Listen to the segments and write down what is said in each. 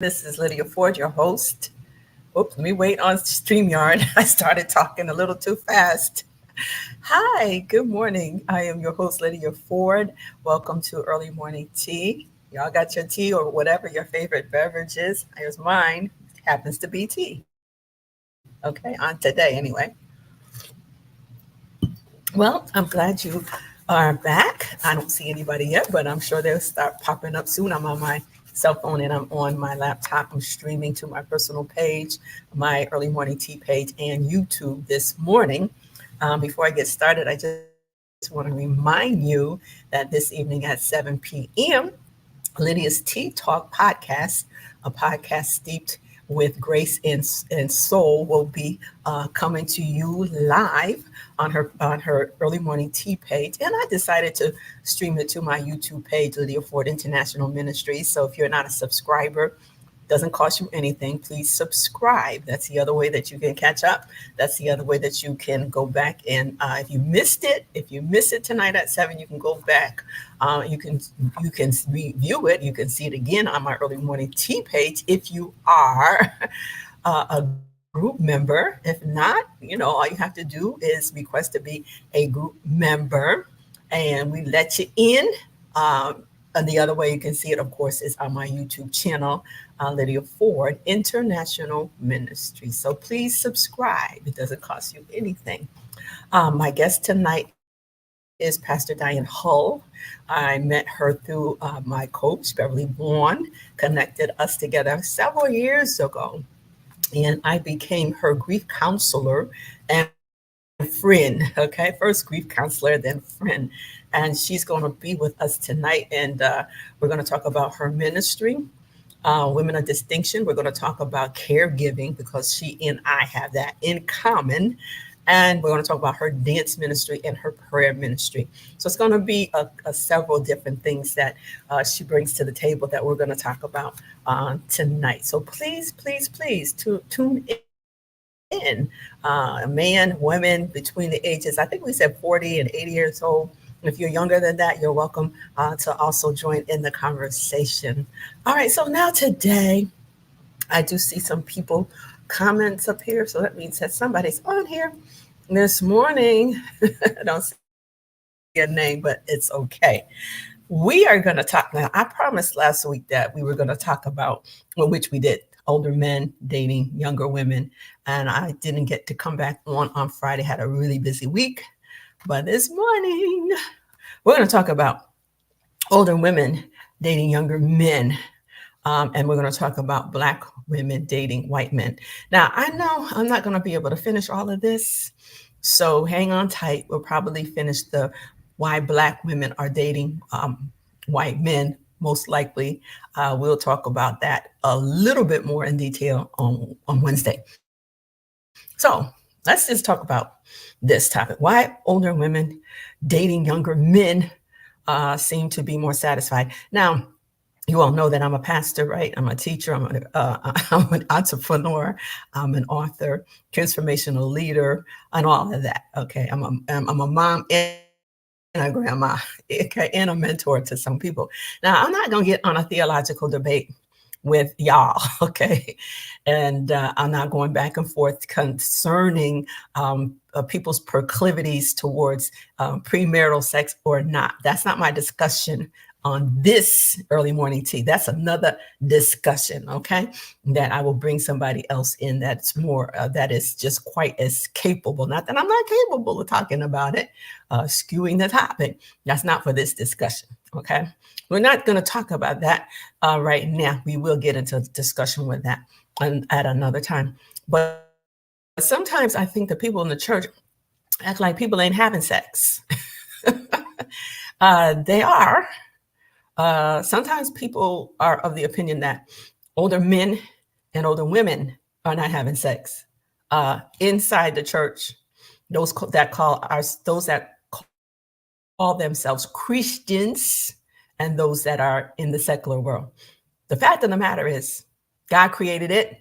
This is Lydia Ford, your host. Oops, let me wait on StreamYard. I started talking a little too fast. Hi, good morning. I am your host, Lydia Ford. Welcome to Early Morning Tea. Y'all got your tea or whatever your favorite beverage is. Here's mine. Happens to be tea. Okay, on today anyway. Well, I'm glad you are back. I don't see anybody yet, but I'm sure they'll start popping up soon. I'm on my cell phone and I'm on my laptop. I'm streaming to my personal page, my early morning tea page, and YouTube this morning. Before I get started, I just want to remind you that this evening at 7 p.m., Lydia's Tea Talk podcast, a podcast steeped with grace and soul, will be coming to you live on her early morning tea page. And I decided to stream it to my YouTube page, Lydia Ford International Ministries. So if you're not a subscriber, doesn't cost you anything. Please subscribe. That's the other way that you can catch up. That's the other way that you can go back and if you miss it tonight at 7, you can go back. You can review it. You can see it again on my early morning tea page if you are a group member. If not, all you have to do is request to be a group member, and we let you in. And the other way you can see it, of course, is on my YouTube channel, Lydia Ford International Ministry. So please subscribe. It doesn't cost you anything. My guest tonight is Pastor Diane Hull. I met her through my coach, Beverly Vaughn, connected us together several years ago. And I became her grief counselor and friend. Okay, first grief counselor, then friend. And she's going to be with us tonight. And we're going to talk about her ministry, Women of Distinction. We're going to talk about caregiving because she and I have that in common. And we're going to talk about her dance ministry and her prayer ministry. So it's going to be a several different things that she brings to the table that we're going to talk about tonight. So please, please, please tune in. Man, women between the ages, I think we said 40 and 80 years old. If you're younger than that, you're welcome to also join in the conversation. All right, so now today, I do see some people comments up here, so that means that somebody's on here this morning. I don't see a name, but it's okay. We are going to talk now. I promised last week that we were going to talk about, well, which we did, older men dating younger women. And I didn't get to come back on Friday, had a really busy week. But this morning, we're going to talk about older women dating younger men. And we're going to talk about Black women dating white men. Now, I know I'm not going to be able to finish all of this. So hang on tight. We'll probably finish the why Black women are dating white men, most likely. We'll talk about that a little bit more in detail on Wednesday. So let's just talk about this topic. Why older women dating younger men seem to be more satisfied. Now, you all know that I'm a pastor, right? I'm a teacher. I'm an entrepreneur. I'm an author, transformational leader, and all of that. Okay, I'm a mom and a grandma, okay, and a mentor to some people. Now, I'm not going to get on a theological debate with y'all, okay? And I'm not going back and forth concerning people's proclivities towards premarital sex or not. That's not my discussion on this early morning tea. That's another discussion, okay? That I will bring somebody else in that's more, that is just quite as capable. Not that I'm not capable of talking about it, skewing the topic. That's not for this discussion, okay? We're not going to talk about that right now. We will get into discussion with that at another time. But sometimes I think the people in the church act like people ain't having sex. They are. Sometimes people are of the opinion that older men and older women are not having sex inside the church. Those that call themselves Christians and those that are in the secular world. The fact of the matter is, God created it.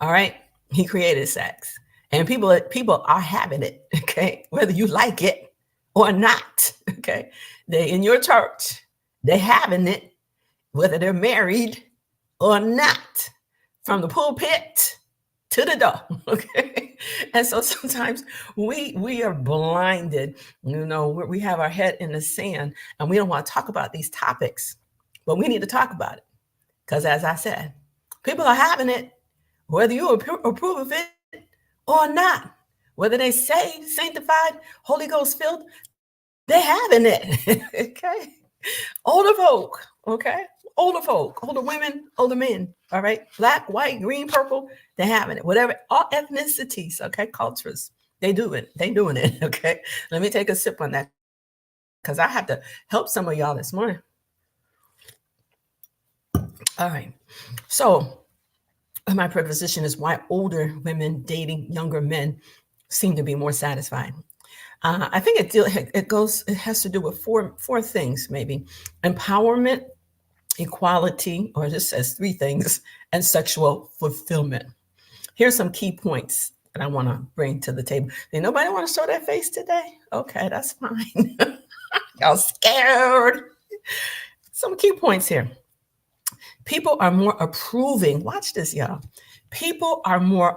All right, He created sex, and people are having it. Okay, whether you like it or not. Okay, they in your church. They having it, whether they're married or not, from the pulpit to the door. Okay. And so sometimes we are blinded, we have our head in the sand and we don't want to talk about these topics, but we need to talk about it. Because as I said, people are having it, whether you approve of it or not, whether they saved, sanctified, Holy Ghost filled, they're having it. Okay. Older folk, okay? Older folk, older women, older men, all right? Black, white, green, purple, they're having it. Whatever, all ethnicities, okay, cultures, they do it. They doing it, okay? Let me take a sip on that because I have to help some of y'all this morning. All right. So my preposition is why older women dating younger men seem to be more satisfied. I think it has to do with four things, maybe: empowerment, equality, or this says three things, and sexual fulfillment. Here's some key points that I want to bring to the table. Did nobody want to show their face today? Okay, that's fine. Y'all scared. Some key points here. People are more approving. Watch this, y'all. People are more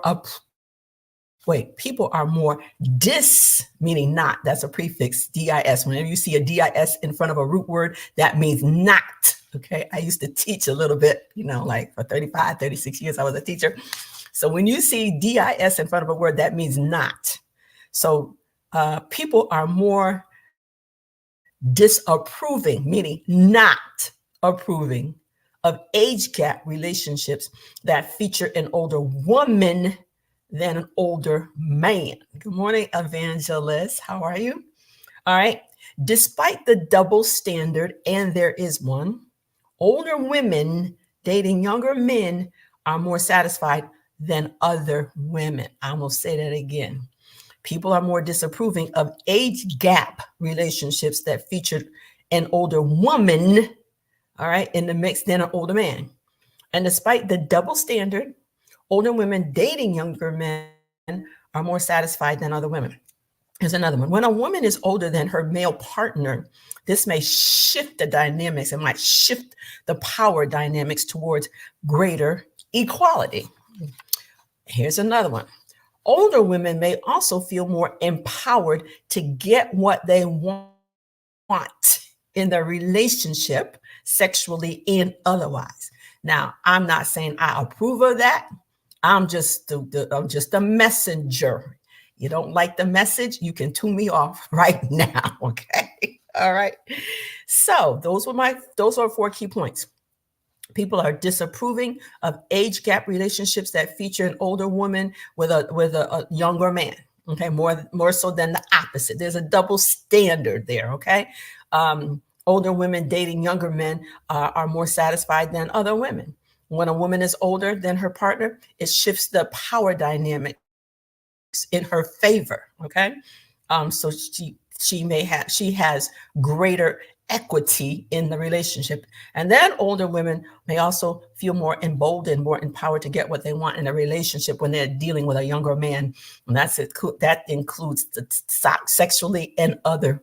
dis, meaning not. That's a prefix, dis. Whenever you see a dis in front of a root word, that means not. Okay. I used to teach a little bit, like for 35, 36 years, I was a teacher. So when you see dis in front of a word, that means not. So people are more disapproving, meaning not approving of age gap relationships that feature an older woman than an older man. Good morning, Evangelist. How are you? All right. Despite the double standard, and there is one, older women dating younger men are more satisfied than other women. I'm going to say that again. People are more disapproving of age gap relationships that feature an older woman, all right, in the mix than an older man. And despite the double standard, older women dating younger men are more satisfied than other women. Here's another one. When a woman is older than her male partner, this may shift the dynamics. It might shift the power dynamics towards greater equality. Here's another one. Older women may also feel more empowered to get what they want in their relationship, sexually and otherwise. Now, I'm not saying I approve of that. I'm just a messenger. You don't like the message, you can tune me off right now, okay? All right. So those are 4 key points. People are disapproving of age gap relationships that feature an older woman with a younger man. Okay, more so than the opposite. There's a double standard there. Okay, older women dating younger men are more satisfied than other women. When a woman is older than her partner, it shifts the power dynamics in her favor. Okay, so she has greater equity in the relationship. And then older women may also feel more emboldened, more empowered to get what they want in a relationship when they're dealing with a younger man. And that includes the sexually and other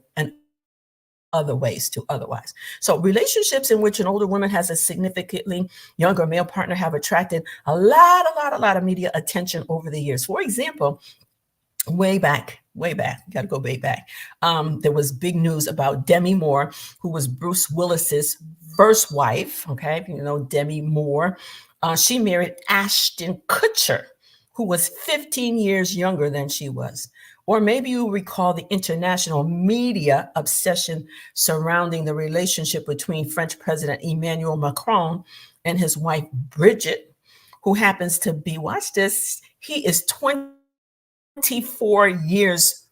ways to otherwise. So relationships in which an older woman has a significantly younger male partner have attracted a lot of media attention over the years. For example, way back, got to go way back. There was big news about Demi Moore, who was Bruce Willis's first wife. Okay, Demi Moore. She married Ashton Kutcher, who was 15 years younger than she was. Or maybe you recall the international media obsession surrounding the relationship between French President Emmanuel Macron and his wife, Brigitte, who happens to be, watch this, he is 24 years.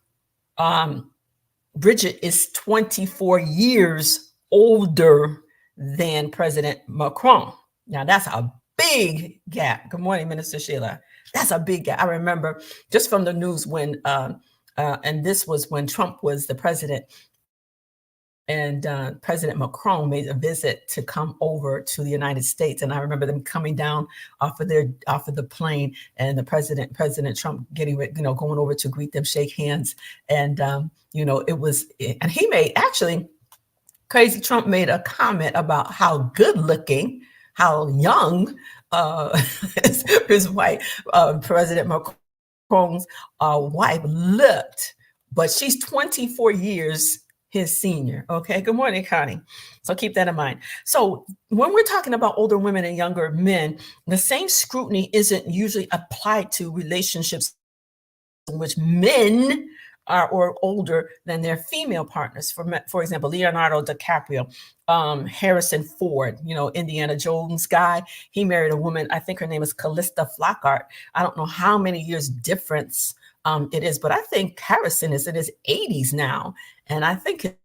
Brigitte is 24 years older than President Macron. Now, that's a big gap. Good morning, Minister Sheila. That's a big gap. I remember just from the news when, and this was when Trump was the president, and President Macron made a visit to come over to the United States. And I remember them coming down off of the plane, and the President Trump going over to greet them, shake hands. And, and he made, actually, Crazy Trump made a comment about how good looking how young his wife, President Macron's wife, looked, but she's 24 years his senior. Okay. Good morning, Connie. So keep that in mind. So when we're talking about older women and younger men, the same scrutiny isn't usually applied to relationships in which men are or older than their female partners. For example, Leonardo DiCaprio, Harrison Ford, Indiana Jones guy. He married a woman, I think her name is Callista Flockhart. I don't know how many years difference it is, but I think Harrison is in his 80s now. And I think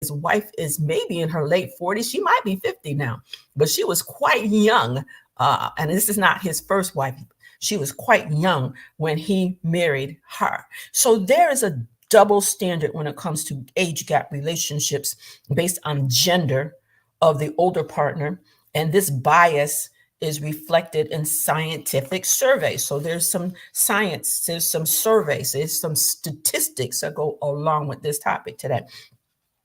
his wife is maybe in her late 40s. She might be 50 now, but she was quite young. And this is not his first wife. She was quite young when he married her. So there is a double standard when it comes to age gap relationships based on gender of the older partner. And this bias is reflected in scientific surveys. So there's some science, there's some surveys, there's some statistics that go along with this topic today.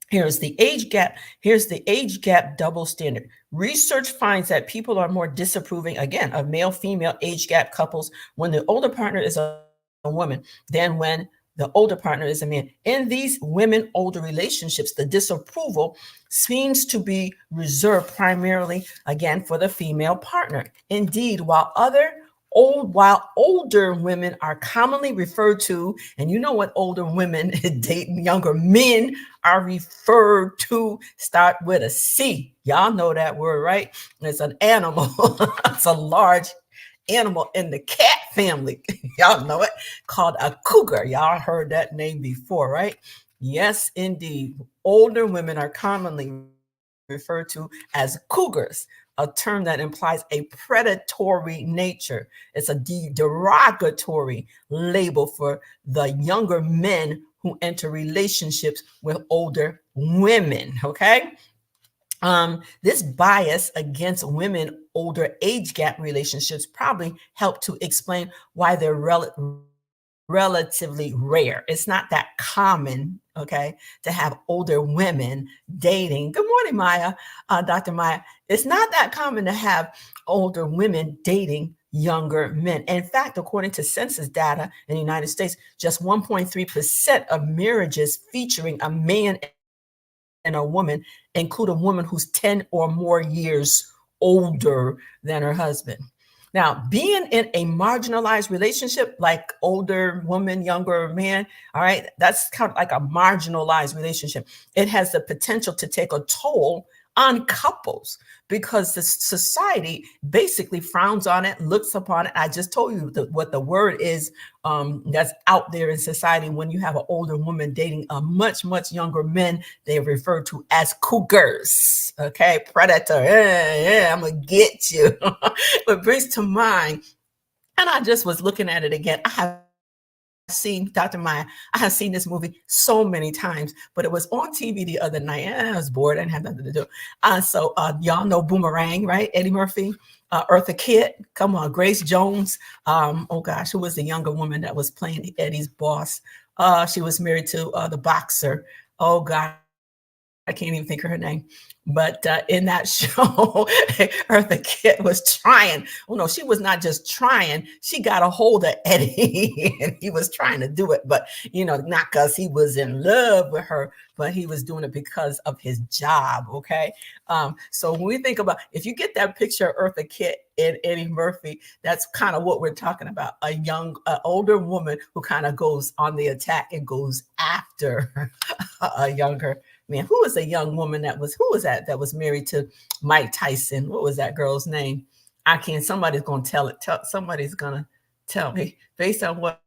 Here's the age gap. Here's the age gap double standard. Research finds that people are more disapproving, again, of male-female age gap couples when the older partner is a woman than when the older partner is a man. In these women-older relationships, the disapproval seems to be reserved primarily, again, for the female partner. Indeed, while older women are commonly referred to, and you know what older women dating younger men are referred to, start with a C. Y'all know that word, right? It's an animal. It's a large animal in the cat family. Y'all know it, called a cougar. Y'all heard that name before, right? Yes, indeed. Older women are commonly referred to as cougars, a term that implies a predatory nature. It's a derogatory label for the younger men who enter relationships with older women, okay? This bias against women older age gap relationships probably help to explain why they're relatively rare. It's not that common, okay, to have older women dating. Good morning, Maya, Dr. Maya. It's not that common to have older women dating younger men. In fact, according to census data in the United States, just 1.3% of marriages featuring a man and a woman include a woman who's 10 or more years older than her husband. Now, being in a marginalized relationship, like older woman, younger man, all right, that's kind of like a marginalized relationship. It has the potential to take a toll on couples because the society basically frowns on it, looks upon it. I just told you what the word is that's out there in society. When you have an older woman dating a much, much younger men, they're referred to as cougars, okay? Predator, yeah, I'm gonna get you. It brings to mind, and I just was looking at it again. I have seen Dr. Maya. I have seen this movie so many times, but it was on TV the other night. And I was bored. I didn't have nothing to do. So y'all know Boomerang, right? Eddie Murphy, Eartha Kitt. Come on, Grace Jones. Oh gosh, who was the younger woman that was playing Eddie's boss? She was married to the boxer. Oh God, I can't even think of her name. But in that show, Eartha Kitt was trying. Oh no, she was not just trying. She got a hold of Eddie and he was trying to do it. But, not because he was in love with her, but he was doing it because of his job. Okay. So when we think about, if you get that picture of Eartha Kitt and Eddie Murphy, that's kind of what we're talking about. A young, older woman who kind of goes on the attack and goes after a younger man. Who was a young woman that was married to Mike Tyson? What was that girl's name? Somebody's going to tell it. Somebody's going to tell me based on what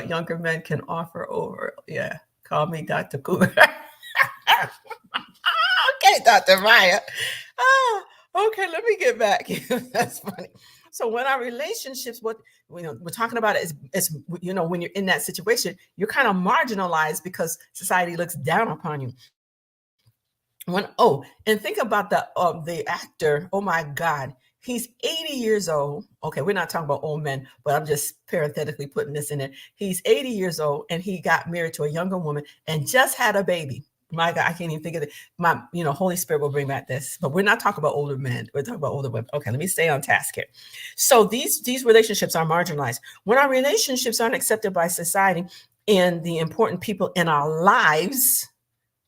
younger men can offer over. Yeah. Call me Dr. Cougar. Okay, Dr. Maya. Okay, let me get back. That's funny. So when our relationships, what we're talking about is when you're in that situation, you're kind of marginalized because society looks down upon you. And think about the actor. Oh my God, he's 80 years old. Okay, we're not talking about old men, but I'm just parenthetically putting this in there. He's 80 years old and he got married to a younger woman and just had a baby. My God, I can't even think of it. My, Holy Spirit will bring back this, but we're not talking about older men. We're talking about older women. Okay, let me stay on task here. So these relationships are marginalized. When our relationships aren't accepted by society and the important people in our lives,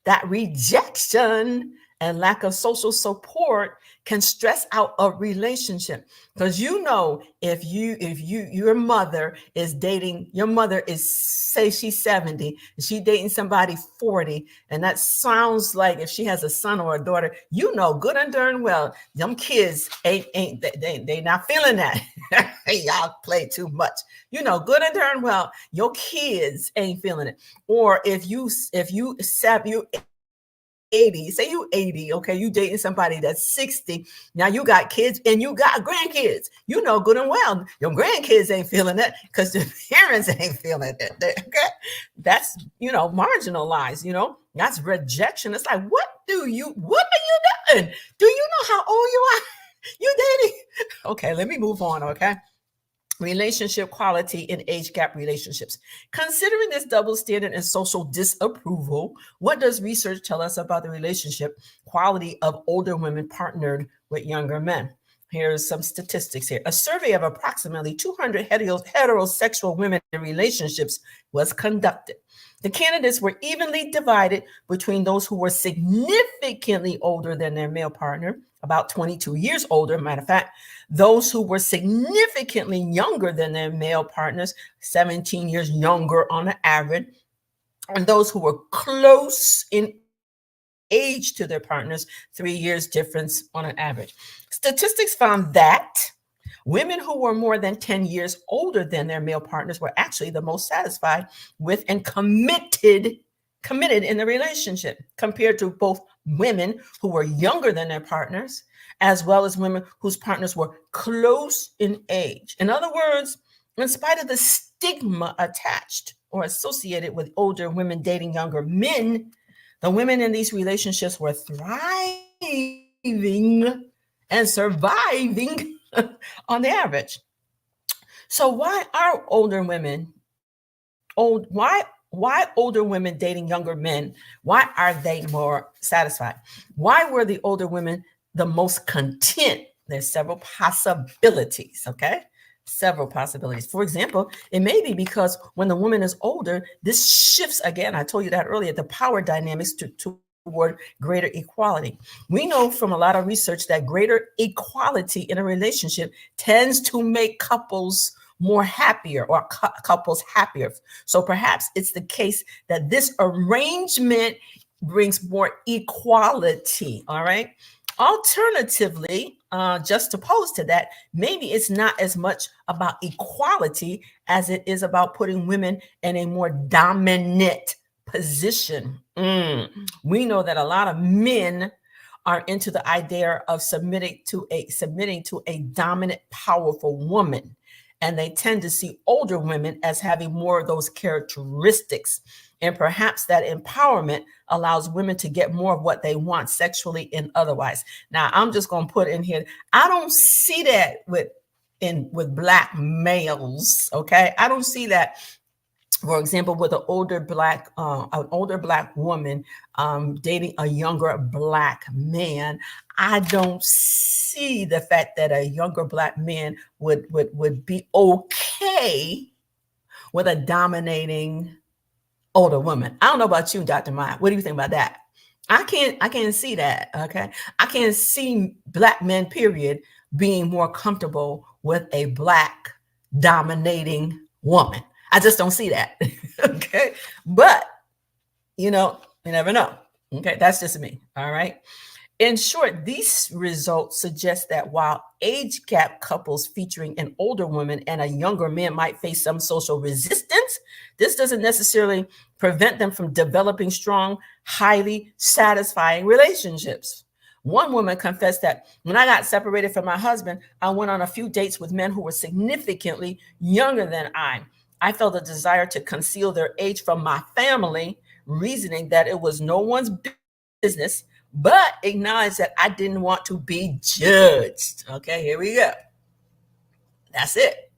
that rejection and lack of social support can stress out a relationship. Because if your mother is dating, your mother is, say she's 70 and she dating somebody 40, and that sounds like, if she has a son or a daughter, good and darn well them kids ain't they not feeling that. Y'all play too much. Good and darn well your kids ain't feeling it. Or if you 80, say you 80, okay, you dating somebody that's 60. Now you got kids and you got grandkids. Good and well your grandkids ain't feeling it because the parents ain't feeling it. Okay, that's marginalized. That's rejection. It's like, what are you doing? Do you know how old you are? You dating? Okay, let me move on. Okay. Relationship quality and age gap relationships. Considering this double standard and social disapproval, what does research tell us about the relationship quality of older women partnered with younger men? Here's some statistics here. A survey of approximately 200 heterosexual women in relationships was conducted. The candidates were evenly divided between those who were significantly older than their male partner, about 22 years older, matter of fact, those who were significantly younger than their male partners, 17 years younger on the average, and those who were close in age to their partners, 3 years difference on an average. Statistics found that women who were more than 10 years older than their male partners were actually the most satisfied with and committed in the relationship, compared to both women who were younger than their partners, as well as women whose partners were close in age. In other words, in spite of the stigma attached or associated with older women dating younger men, the women in these relationships were thriving and surviving on the average. So why are older women why older women dating younger men? Why are they more satisfied? Why were the older women the most content? There's several possibilities, okay? Several possibilities. For example, it may be because when the woman is older, this shifts, again, I told you that earlier, the power dynamics toward greater equality. We know from a lot of research that greater equality in a relationship tends to make couples more happier, or couples happier. So perhaps it's the case that this arrangement brings more equality. All right. Alternatively, just opposed to that, maybe it's not as much about equality as it is about putting women in a more dominant position. We know that a lot of men are into the idea of submitting to a dominant, powerful woman. And they tend to see older women as having more of those characteristics. And perhaps that empowerment allows women to get more of what they want sexually and otherwise. Now, I'm just going to put in here, I don't see that with Black males, okay? I don't see that, for example, with an older Black woman dating a younger Black man. I don't see the fact that a younger Black man would be okay with a dominating older woman. I don't know about you, Dr. Maya. What do you think about that? I can't see that. Okay. I can't see Black men, period, being more comfortable with a Black dominating woman. I just don't see that. Okay. But, you never know. Okay. That's just me. All right. In short, these results suggest that while age gap couples featuring an older woman and a younger man might face some social resistance, this doesn't necessarily prevent them from developing strong, highly satisfying relationships. One woman confessed that when I got separated from my husband, I went on a few dates with men who were significantly younger than I. I felt a desire to conceal their age from my family, reasoning that it was no one's business, but acknowledged that I didn't want to be judged. Okay, here we go. That's it.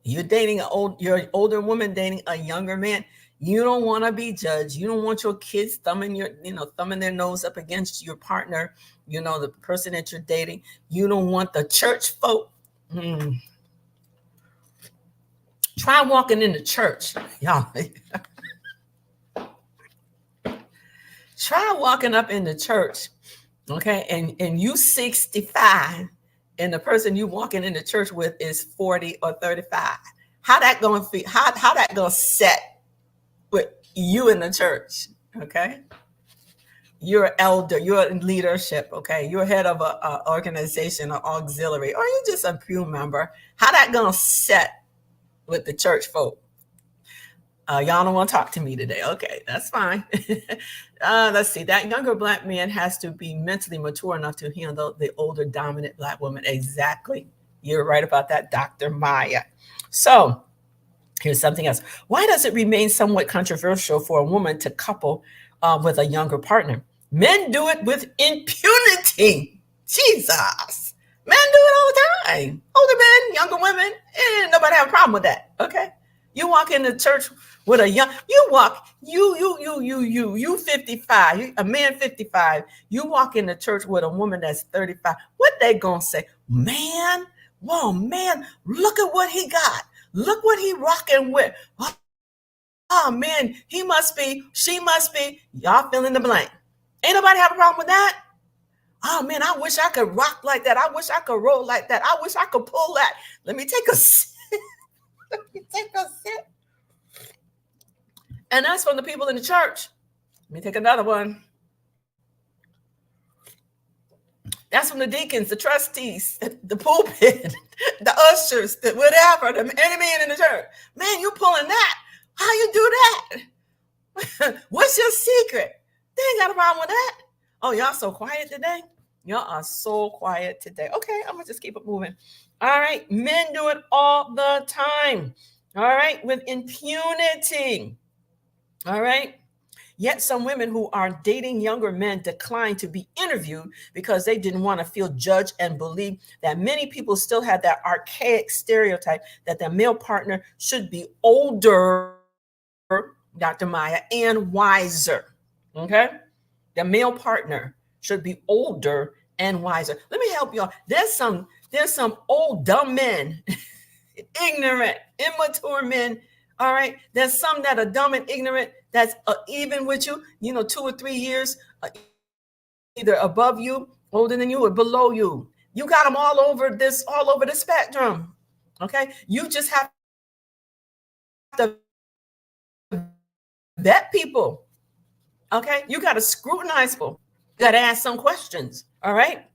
You're dating you're an older woman dating a younger man. You don't want to be judged. You don't want your kids thumbing their nose up against your partner, the person that you're dating. You don't want the church folk. Try walking into church, y'all. Try walking up in the church, okay, and you 65, and the person you walking into church with is 40 or 35. How that gonna feel? How that gonna set with you in the church? Okay, you're an elder, you're in leadership, okay, you're head of a organization or auxiliary, or you're just a pew member. How that gonna set with the church folk? Y'all don't want to talk to me today. Okay, that's fine. Let's see. That younger Black man has to be mentally mature enough to handle the older dominant Black woman. Exactly. You're right about that, Dr. Maya. So here's something else. Why does it remain somewhat controversial for a woman to couple with a younger partner? Men do it with impunity. Jesus. Men do it all the time. Older men, younger women, and nobody have a problem with that. Okay. You walk into church with a young, you 55, a man 55, you walk into church with a woman that's 35. What they gonna say? Man, whoa, man, look at what he got. Look what he rocking with. Oh man, she must be, y'all fill in the blank. Ain't nobody have a problem with that? Oh man, I wish I could rock like that. I wish I could roll like that. I wish I could pull that. Let me take a sip. And that's from the people in the church. Let me take another one. That's from the deacons, the trustees, the pulpit, the ushers, whatever, any man in the church. Man, you pulling that. How you do that? What's your secret? They ain't got a problem with that. Oh, y'all so quiet today? Y'all are so quiet today. Okay, I'm going to just keep it moving. All right, men do it all the time. All right, with impunity. All right. Yet some women who are dating younger men decline to be interviewed because they didn't want to feel judged and believe that many people still have that archaic stereotype that their male partner should be older, Dr. Maya, and wiser. Okay. The male partner should be older and wiser. Let me help y'all. There's some old dumb men, ignorant, immature men. All right. There's some that are dumb and ignorant that's even with you, 2 or 3 years, either above you, older than you, or below you. You got them all over the spectrum. Okay. You just have to vet people. Okay. You got to scrutinize people. You got to ask some questions. All right.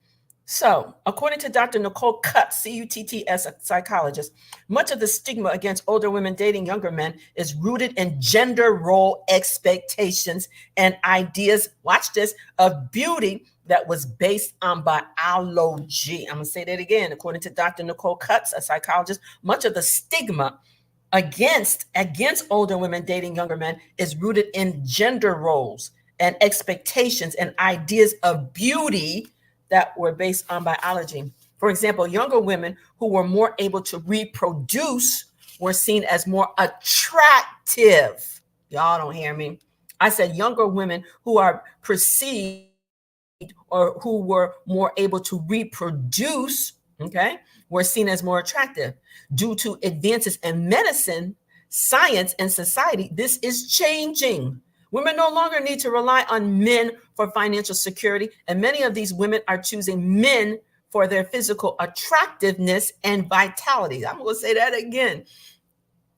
So, according to Dr. Nicole Cutts, C-U-T-T-S, a psychologist, much of the stigma against older women dating younger men is rooted in gender role expectations and ideas, watch this, of beauty that was based on biology. I'm going to say that again. According to Dr. Nicole Cutts, a psychologist, much of the stigma against older women dating younger men is rooted in gender roles and expectations and ideas of beauty that were based on biology. For example, younger women who were more able to reproduce were seen as more attractive. Y'all don't hear me. I said younger women who are perceived or who were more able to reproduce, okay, were seen as more attractive. Due to advances in medicine, science, and society, this is changing. Women no longer need to rely on men for financial security, and many of these women are choosing men for their physical attractiveness and vitality. I'm going to say that again.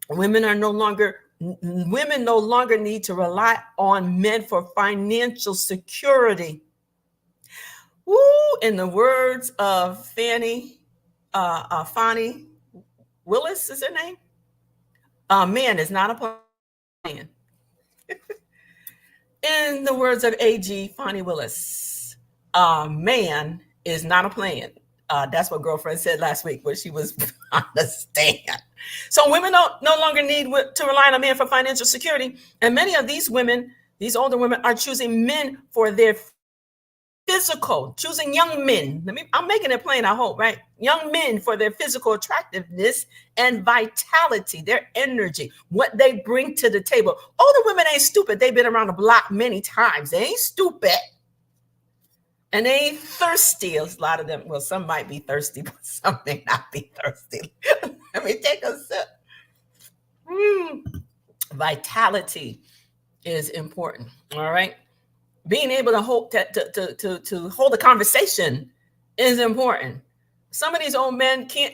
Women no longer need to rely on men for financial security. Woo, in the words of Fani Willis is her name. A man is not a plan. In the words of AG Fani Willis, man is not a plan. That's what girlfriend said last week when she was on the stand. So women no longer need to rely on a man for financial security. And many of these women, these older women, are choosing men for their physical, choosing young men. I'm making it plain, I hope, right? Young men for their physical attractiveness and vitality, their energy, what they bring to the table. Older women ain't stupid. They've been around the block many times. They ain't stupid. And they ain't thirsty. A lot of them, well, some might be thirsty, but some may not be thirsty. Let me take a sip. Vitality is important. All right. Being able to hold to hold a conversation is important. Some of these old men can't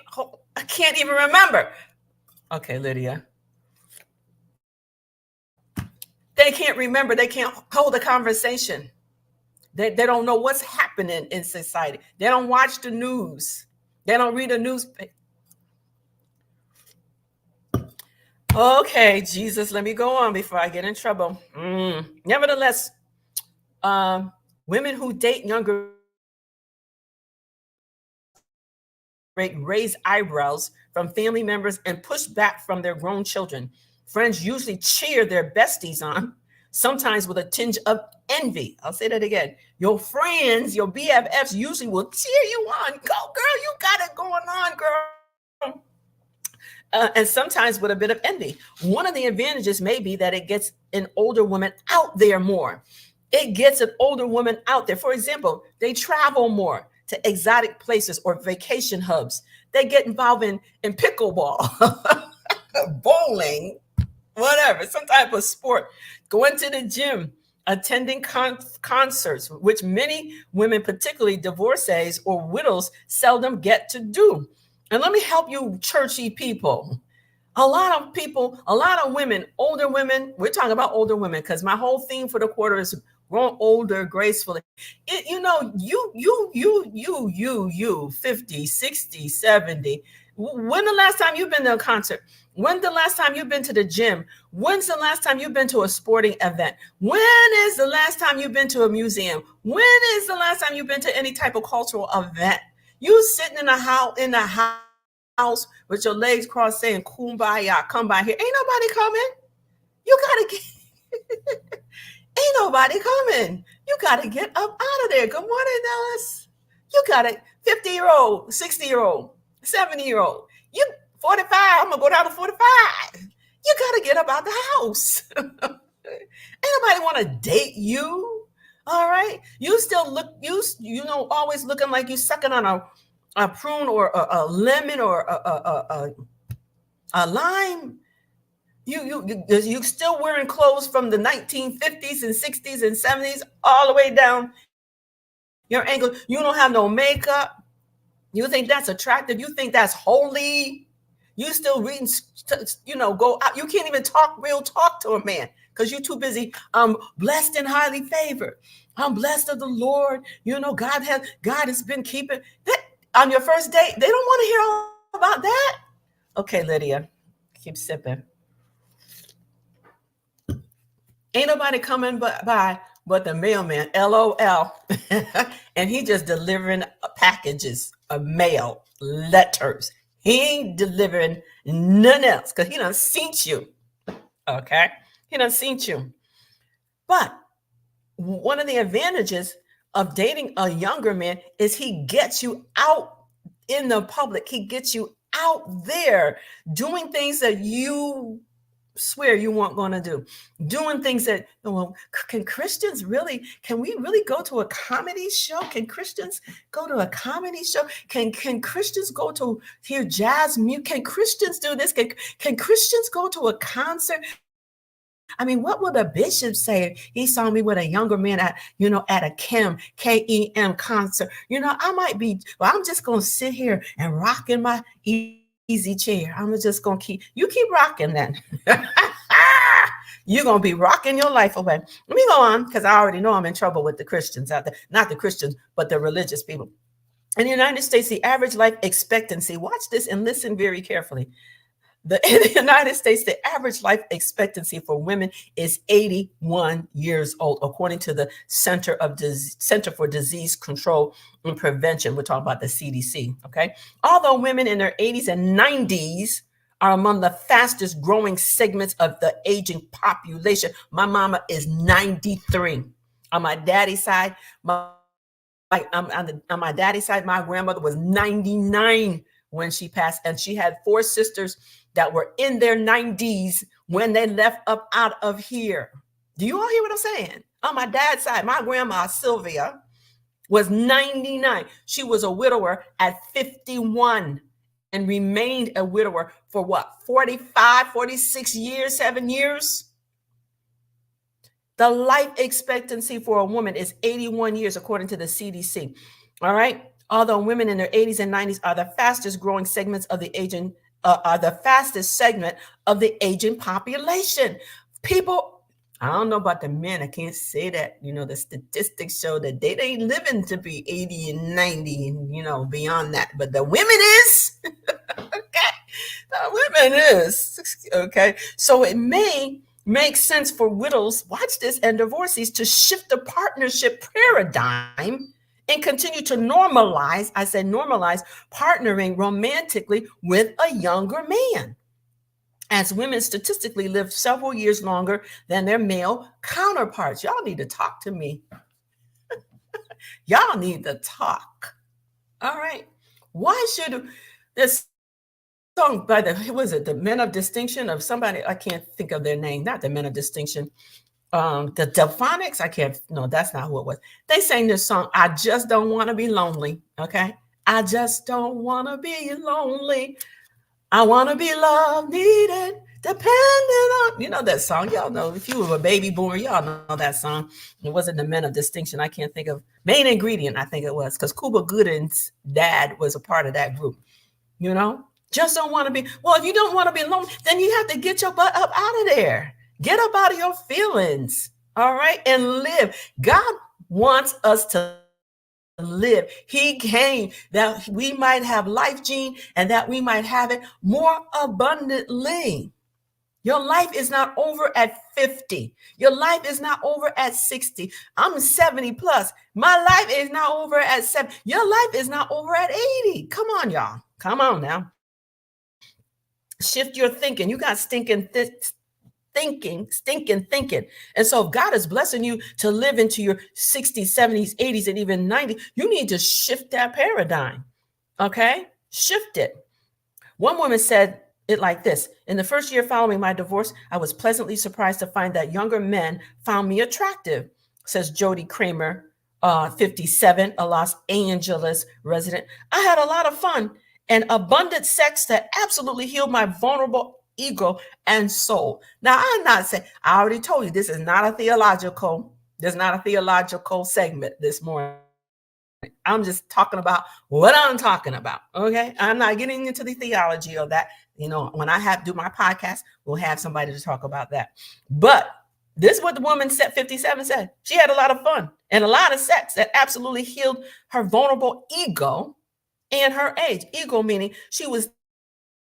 even remember. Okay, Lydia. They can't remember. They can't hold a conversation. They don't know what's happening in society. They don't watch the news. They don't read the newspaper. Okay, Jesus, let me go on before I get in trouble. Nevertheless, women who date younger raise eyebrows from family members and push back from their grown children. Friends usually cheer their besties on, sometimes with a tinge of envy. I'll say that again. Your friends, your BFFs usually will cheer you on. Go, girl, you got it going on, girl. And sometimes with a bit of envy. One of the advantages may be that it gets an older woman out there more. It gets an older woman out there. For example, they travel more to exotic places or vacation hubs. They get involved in pickleball, bowling, whatever, some type of sport, going to the gym, attending concerts, which many women, particularly divorcees or widows, seldom get to do. And let me help you, churchy people. A lot of women, older women, we're talking about older women because my whole theme for the quarter is growing older gracefully. You 50, 60, 70. When the last time you've been to a concert? When's the last time you've been to the gym? When's the last time you've been to a sporting event? When is the last time you've been to a museum? When is the last time you've been to any type of cultural event? You sitting in the house with your legs crossed saying, kumbaya, come by here. Ain't nobody coming. You gotta get, ain't nobody coming. You gotta get up out of there. Good morning, Dallas. You gotta, 50-year-old, 60-year-old, 70-year-old. You 45, I'm gonna go down to 45. You gotta get up out the house. Ain't nobody wanna date you. All right. You still look, always looking like you sucking on a prune or a lemon or a lime. You still wearing clothes from the 1950s and 60s and 70s all the way down your ankle. You don't have no makeup. You think that's attractive? You think that's holy? You still reading, go out. You can't even talk to a man because you're too busy. I'm blessed and highly favored. I'm blessed of the Lord. God has been keeping that on your first date. They don't want to hear all about that. Okay, Lydia, keep sipping. Ain't nobody coming by but the mailman, LOL. And he just delivering packages of mail, letters. He ain't delivering none else because he done seen you. Okay? He done seen you. But one of the advantages of dating a younger man is he gets you out in the public. He gets you out there doing things that you swear you weren't going to do, doing things that, can we really go to a comedy show? Can Christians go to a comedy show? Can Christians go to hear jazz music? Can Christians do this? Can Christians go to a concert? I mean, what would a bishop say if he saw me with a younger man at a KEM concert? I might be, I'm just going to sit here and rock in my easy chair. I'm just going to keep rocking then. You're going to be rocking your life away. Let me go on because I already know I'm in trouble with the Christians out there. Not the Christians, but the religious people. In the United States, the average life expectancy, watch this and listen very carefully. In the United States, the average life expectancy for women is 81 years old, according to the Center for Disease Control and Prevention. We're talking about the CDC, okay? Although women in their 80s and 90s are among the fastest growing segments of the aging population. My mama is 93. On my daddy's side, my like on my daddy's side, my grandmother was 99 when she passed, and she had 4 sisters that were in their 90s when they left up out of here. Do you all hear what I'm saying? On my dad's side, my grandma Sylvia was 99. She was a widower at 51 and remained a widower for what, 45, 46 years, 7 years? The life expectancy for a woman is 81 years, according to the CDC. All right. Although women in their 80s and 90s are the fastest growing segments of the aging, are the fastest segment of the aging population. People, I don't know about the men. I can't say that. You know, the statistics show that they ain't living to be 80 and 90 and, you know, beyond that. But the women is. Okay. The women is. Okay. So it may make sense for widows, watch this, and divorcees to shift the partnership paradigm and continue to normalize, I said normalize, partnering romantically with a younger man, as women statistically live several years longer than their male counterparts. Y'all need to talk to me. Y'all need to talk. All right. Why should this song by the Men of Distinction of somebody, I can't think of their name, not the Men of Distinction, the Delphonics, I can't, no, that's not who it was. They sang this song, I Just Don't Want to Be Lonely, okay? I just don't want to be lonely. I want to be loved, needed, dependent on, you know that song, y'all know, if you were a baby born, y'all know that song. It wasn't the Men of Distinction, I can't think of, Main Ingredient, I think it was, because Cuba Gooding's dad was a part of that group, you know? Just don't want to be, well, if you don't want to be alone, then you have to get your butt up out of there. Get up out of your feelings, all right, and live. God wants us to live. He came that we might have life, Gene, and that we might have it more abundantly. Your life is not over at 50. Your life is not over at 60. I'm 70 plus. My life is not over at 7. Your life is not over at 80. Come on, y'all. Come on now. Shift your thinking. You got stinking thinking. And so if God is blessing you to live into your 60s, 70s, 80s, and even 90s, you need to shift that paradigm. Okay? Shift it. One woman said it like this: in the first year following my divorce, I was pleasantly surprised to find that younger men found me attractive, says Jody Kramer, 57, a Los Angeles resident. I had a lot of fun and abundant sex that absolutely healed my vulnerable ego and soul. Now, I'm not saying, I already told you, this is not a theological segment this morning. I'm just talking about what I'm talking about. Okay. I'm not getting into the theology of that. You know, when I do my podcast, we'll have somebody to talk about that. But this is what the woman said, 57 said. She had a lot of fun and a lot of sex that absolutely healed her vulnerable ego and her age. Ego meaning she was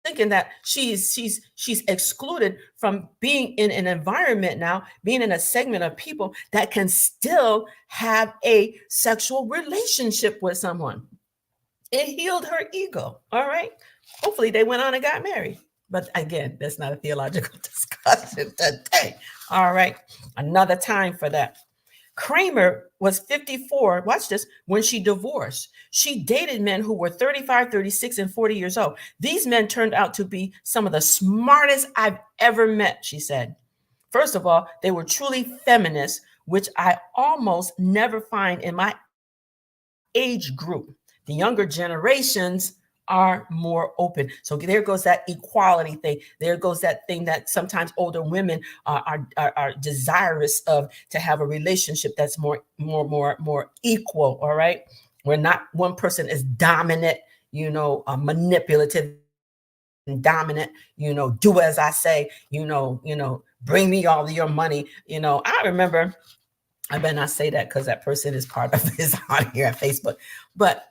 thinking that she's excluded from being in an environment now, being in a segment of people that can still have a sexual relationship with someone. It healed her ego. All right. Hopefully they went on and got married. But again, that's not a theological discussion today. All right. Another time for that. Kramer was 54, watch this, when she divorced. She dated men who were 35, 36, and 40 years old. These men turned out to be some of the smartest I've ever met, she said. First of all, they were truly feminists, which I almost never find in my age group. The younger generations are more open. So there goes that equality thing. There goes that thing that sometimes older women are desirous of, to have a relationship that's more equal. All right. Where not one person is dominant, manipulative and dominant, do as I say, bring me all of your money. I remember, I better not say that because that person is part of this on here at Facebook, but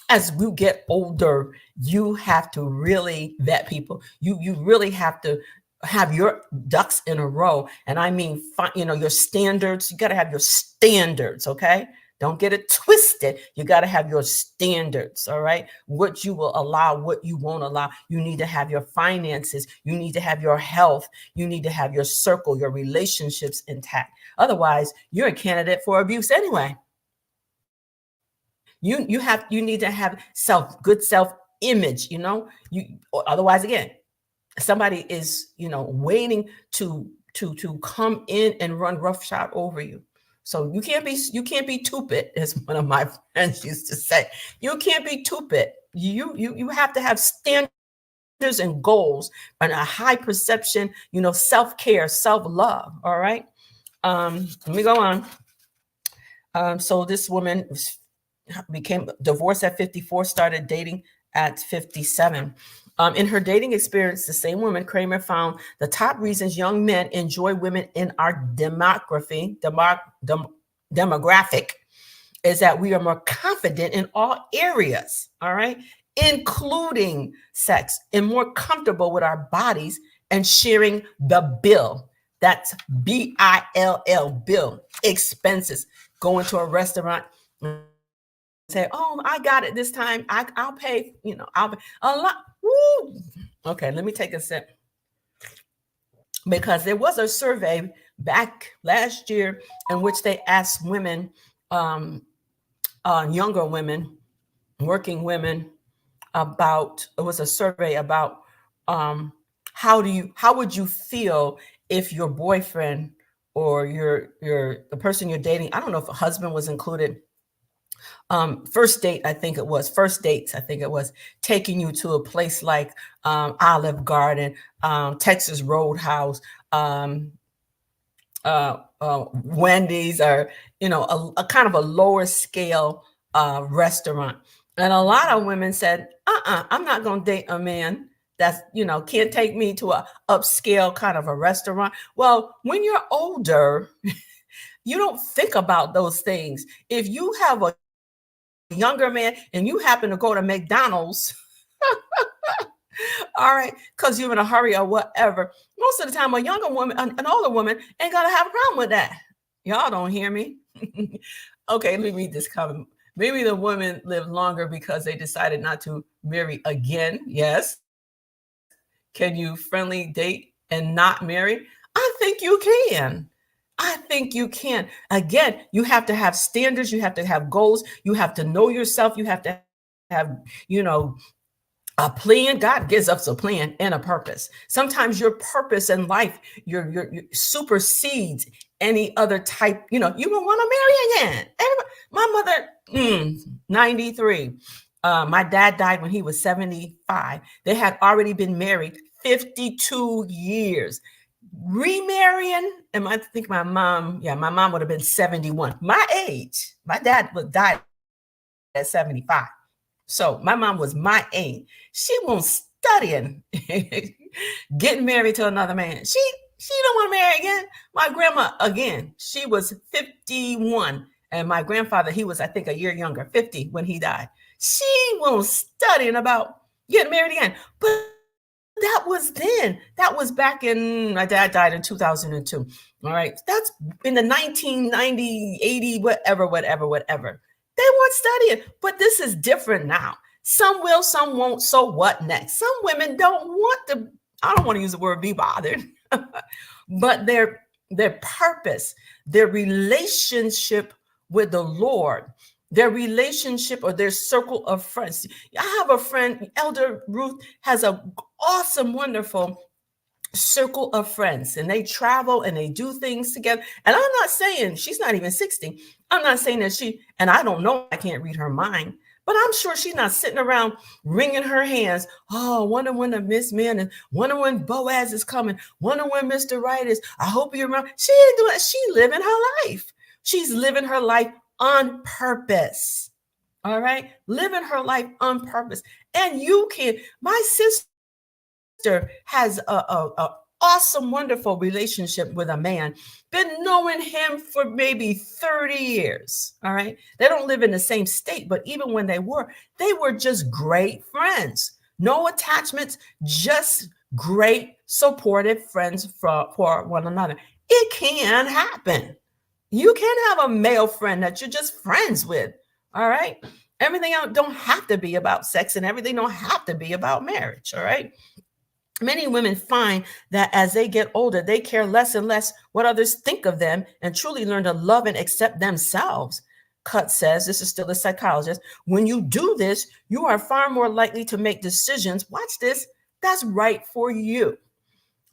as we get older, you have to really vet people. You really have to have your ducks in a row. And I mean, your standards, you got to have your standards. Okay. Don't get it twisted. You got to have your standards. All right. What you will allow, what you won't allow. You need to have your finances. You need to have your health. You need to have your circle, your relationships intact. Otherwise, you're a candidate for abuse anyway. You need to have good self image, otherwise, again, somebody is, waiting to come in and run roughshod over you. So you can't be stupid, as one of my friends used to say. You can't be stupid. You have to have standards and goals and a high perception, self-care, self-love. All right. Let me go on. So this woman became divorced at 54, started dating at 57. In her dating experience, the same woman, Kramer, found the top reasons young men enjoy women in our demographic is that we are more confident in all areas, all right, including sex, and more comfortable with our bodies and sharing the bill. That's BILL, bill, expenses. Going to a restaurant, say, "Oh, I got it this time. I'll pay. I'll pay a lot." Woo. Okay, let me take a sip, because there was a survey back last year in which they asked women, younger women, working women, it was a survey about how would you feel if your boyfriend or the person you're dating, I don't know if a husband was included, first dates, I think it was, taking you to a place like Olive Garden, Texas Roadhouse, Wendy's, or a kind of a lower scale restaurant. And a lot of women said, I'm not going to date a man that's, can't take me to a upscale kind of a restaurant. Well, when you're older, you don't think about those things. If you have a younger man and you happen to go to McDonald's, all right, because you're in a hurry or whatever, most of the time a younger woman, an older woman, ain't gonna have a problem with that. Y'all don't hear me? Okay, let me read this comment. Maybe the women live longer because they decided not to marry again. Yes. Can you friendly date and not marry? I think you can. Again, you have to have standards. You have to have goals. You have to know yourself. You have to have, a plan. God gives us a plan and a purpose. Sometimes your purpose in life, your supersedes any other type. You don't want to marry again. My mother, 93. My dad died when he was 75. They had already been married 52 years. Remarrying, and I think my mom would have been 71. My age. My dad died at 75. So my mom was my age. She won't studying, getting married to another man. She don't want to marry again. My grandma, again, she was 51. And my grandfather, he was, I think, a year younger, 50 when he died. She won't studying about getting married again. But that was then. That was back in, my dad died in 2002. All right. That's in the 1990, 80, whatever. They weren't studying, but this is different now. Some will, some won't. So what next? Some women don't want to, I don't want to use the word be bothered, but their purpose, their relationship with the Lord, their relationship or their circle of friends. I have a friend, Elder Ruth, has an awesome, wonderful circle of friends, and they travel and they do things together. And I'm not saying she's not even 60. I'm not saying that and I don't know, I can't read her mind, but I'm sure she's not sitting around wringing her hands. Oh, wonder when the Miss Man, and wonder when Boaz is coming. Wonder when Mr. Right is. I hope you're around. She ain't doing that. She's living her life. She's living her life on purpose. All right. Living her life on purpose. And you can, my sister has a awesome, wonderful relationship with a man, been knowing him for maybe 30 years. All right. They don't live in the same state, but even when they were just great friends. No attachments, just great, supportive friends for one another. It can happen. You can have a male friend that you're just friends with. All right. Everything else don't have to be about sex, and everything don't have to be about marriage. All right. Many women find that as they get older, they care less and less what others think of them and truly learn to love and accept themselves. says, this is still a psychologist, when you do this, you are far more likely to make decisions, watch this, that's right for you.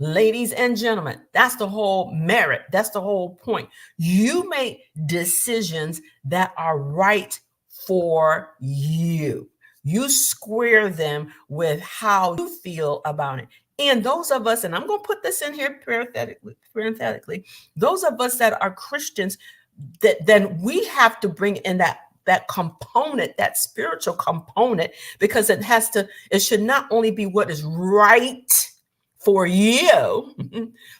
Ladies and gentlemen, that's the whole merit. That's the whole point. You make decisions that are right for you. You square them with how you feel about it. And those of us, and I'm going to put this in here parenthetically, those of us that are Christians, that then we have to bring in that component, that spiritual component, because it should not only be what is right for you,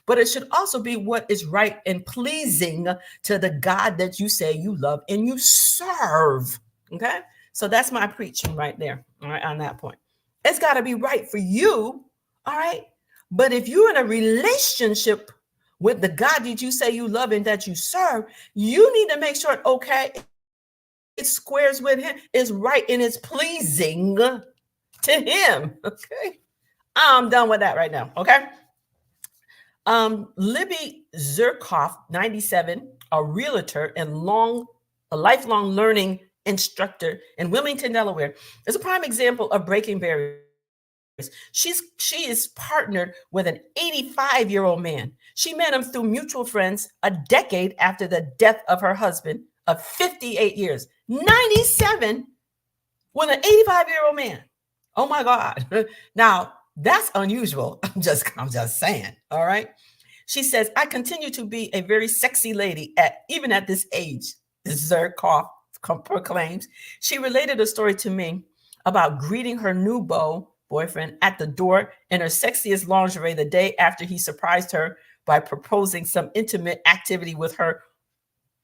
but it should also be what is right and pleasing to the God that you say you love and you serve. Okay. So that's my preaching right there. All right. On that point, it's got to be right for you. All right. But if you're in a relationship with the God that you say you love and that you serve, you need to make sure, okay, it squares with him, is right, and it's pleasing to him. Okay. I'm done with that right now. Okay. Libby Zerkoff, 97, a realtor and a lifelong learning instructor in Wilmington, Delaware, is a prime example of breaking barriers. She is partnered with an 85-year-old man. She met him through mutual friends a decade after the death of her husband of 58 years. 97 with an 85-year-old man. Oh my God. Now, that's unusual. I'm just saying. All right. She says, I continue to be a very sexy lady even at this age, Zerkoff proclaims. She related a story to me about greeting her new boyfriend at the door in her sexiest lingerie the day after he surprised her by proposing some intimate activity with her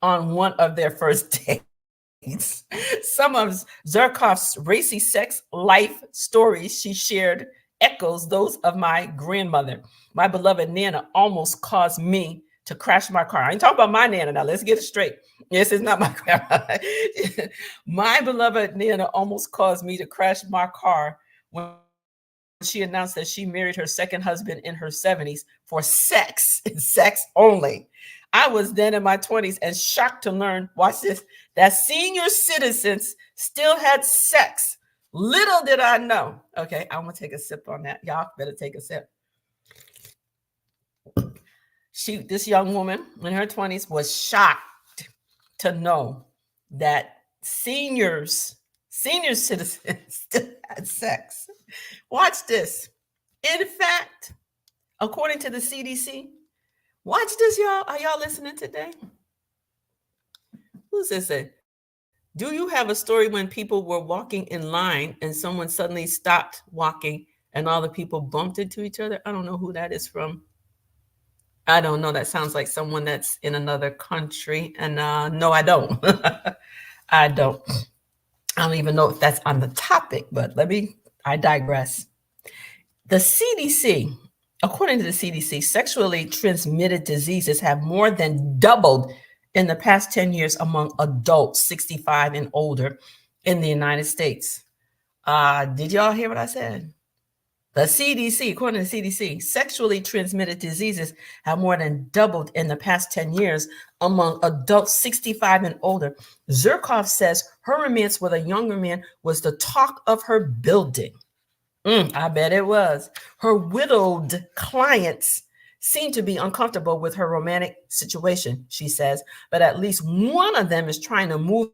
on one of their first dates. Some of Zerkoff's racy sex life stories she shared echoes those of my grandmother. My beloved Nana almost caused me to crash my car. I ain't talking about my Nana now. Let's get it straight. Yes, it's not my grandma. My beloved Nana almost caused me to crash my car when she announced that she married her second husband in her 70s for sex only. I was then in my 20s and shocked to learn, watch this, that senior citizens still had sex. Little did I know. Okay, I'm going to take a sip on that. Y'all better take a sip. This young woman in her 20s was shocked to know that senior citizens still had sex. Watch this. In fact, according to the CDC, watch this, y'all. Are y'all listening today? Who's this? Do you have a story when people were walking in line and someone suddenly stopped walking and all the people bumped into each other? I don't know who that is from. I don't know. That sounds like someone that's in another country. And no, I don't. I don't even know if that's on the topic, but I digress. The CDC, according to the CDC, sexually transmitted diseases have more than doubled in the past 10 years among adults 65 and older in the United States. Did y'all hear what I said? The CDC, according to the CDC, sexually transmitted diseases have more than doubled in the past 10 years among adults 65 and older. Zerkoff says her romance with a younger man was the talk of her building. I bet it was. Her widowed clients seem to be uncomfortable with her romantic situation, she says, but at least one of them is trying to move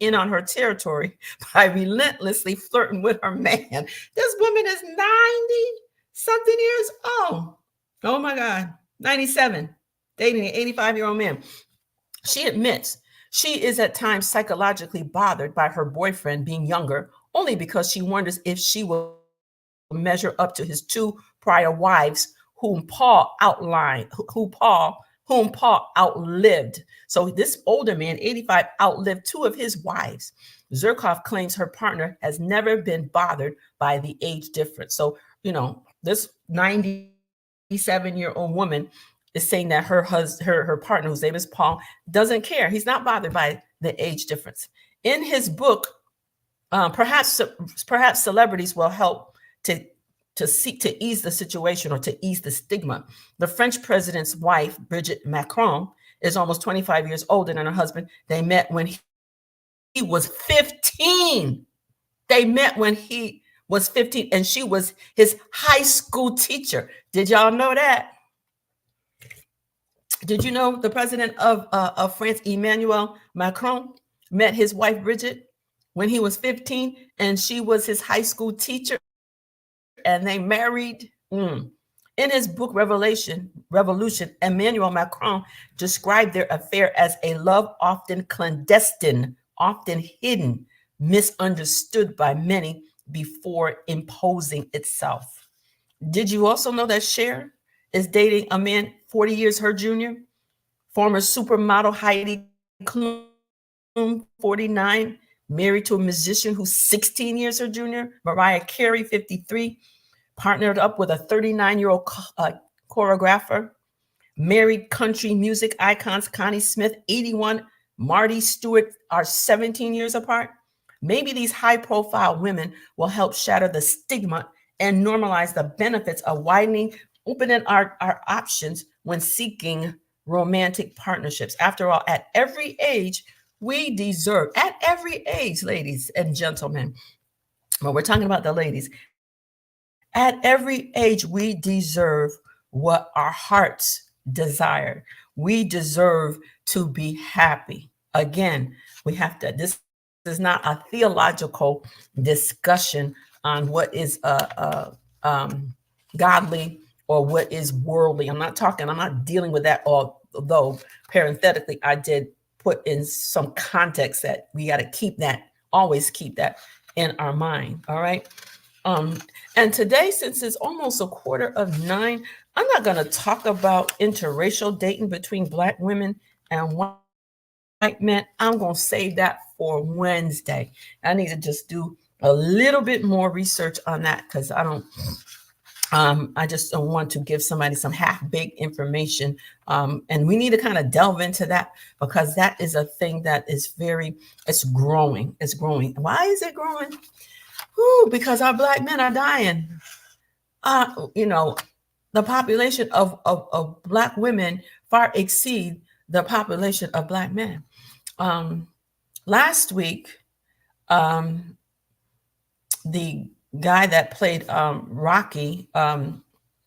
in on her territory by relentlessly flirting with her man. This woman is 90 something years old. Oh my God, 97, dating an 85-year-old man. She admits she is at times psychologically bothered by her boyfriend being younger, only because she wonders if she will measure up to his two prior wives whom Paul outlived. So this older man, 85, outlived two of his wives. Zerkoff claims her partner has never been bothered by the age difference. So, this 97-year-old woman is saying that her partner, whose name is Paul, doesn't care. He's not bothered by the age difference. In his book, perhaps celebrities will help to seek to ease the situation or to ease the stigma. The French president's wife, Brigitte Macron, is almost 25 years older than her husband. They met when he was 15. They met when he was 15, and she was his high school teacher. Did y'all know that? Did you know the president of France, Emmanuel Macron, met his wife Brigitte when he was 15, and she was his high school teacher, and they married? In his book Revolution, Emmanuel Macron described their affair as a love often clandestine, often hidden, misunderstood by many before imposing itself. Did you also know that Cher is dating a man 40 years her junior? Former supermodel Heidi Klum, 49, married to a musician who's 16 years her junior. Mariah Carey, 53, partnered up with a 39-year-old choreographer. Married country music icons Connie Smith, 81, Marty Stewart are 17 years apart. Maybe these high-profile women will help shatter the stigma and normalize the benefits of widening, opening our options when seeking romantic partnerships. After all, at every age, we deserve, at every age, ladies and gentlemen, but we're talking about the ladies, at every age, we deserve what our hearts desire. We deserve to be happy. Again, we have to, this is not a theological discussion on what is godly or what is worldly. I'm not dealing with that, although parenthetically, I did put in some context that we got to keep that, always keep that in our mind. All right. And today, since it's almost 8:45, I'm not going to talk about interracial dating between Black women and white men. I'm going to save that for Wednesday. I need to just do a little bit more research on that because I just don't want to give somebody some half-baked information. And we need to kind of delve into that because that is a thing that is it's growing. It's growing. Why is it growing? Because our Black men are dying. The population of Black women far exceed the population of Black men. Last week, the guy that played Rocky,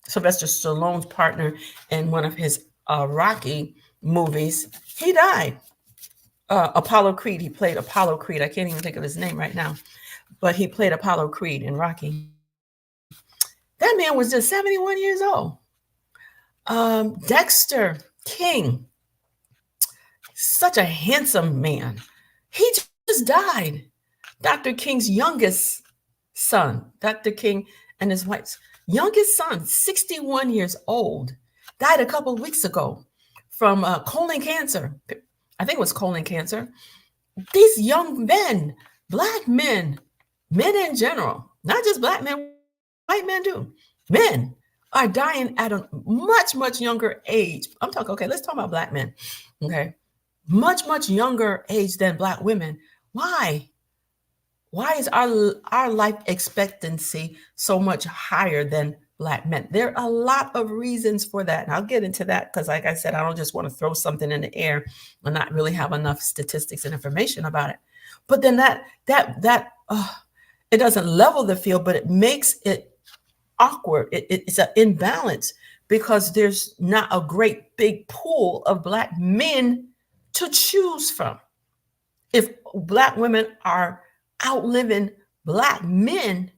Sylvester Stallone's partner in one of his Rocky movies, he died. Apollo Creed, he played Apollo Creed. I can't even think of his name right now, but he played Apollo Creed in Rocky. That man was just 71 years old. Dexter King, such a handsome man. He just died. Dr. King's youngest son, Dr. King and his wife's youngest son, 61 years old, died a couple of weeks ago from colon cancer. I think it was colon cancer. These young men, Black men, men in general, not just Black men, white men too, men are dying at a much, much younger age. I'm talking, okay, let's talk about Black men, okay? Much, much younger age than Black women. Why? Why is our life expectancy so much higher than Black men? There are a lot of reasons for that. And I'll get into that because, like I said, I don't just want to throw something in the air and not really have enough statistics and information about it. But then it doesn't level the field, but it makes it awkward. It's an imbalance because there's not a great big pool of Black men to choose from. If Black women are outliving Black men,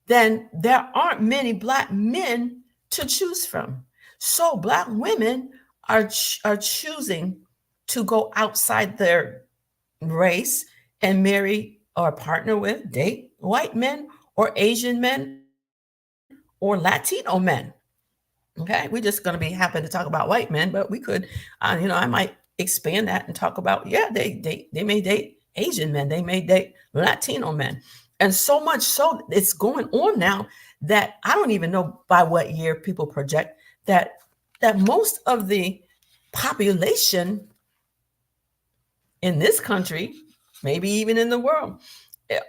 then there aren't many Black men to choose from. So Black women are choosing to go outside their race and marry or partner with, date white men or Asian men or Latino men. Okay, we're just going to be happy to talk about white men, but we could, I might expand that and talk about, they may date Asian men, they may date Latino men. And so much so it's going on now that I don't even know by what year people project that most of the population in this country, maybe even in the world,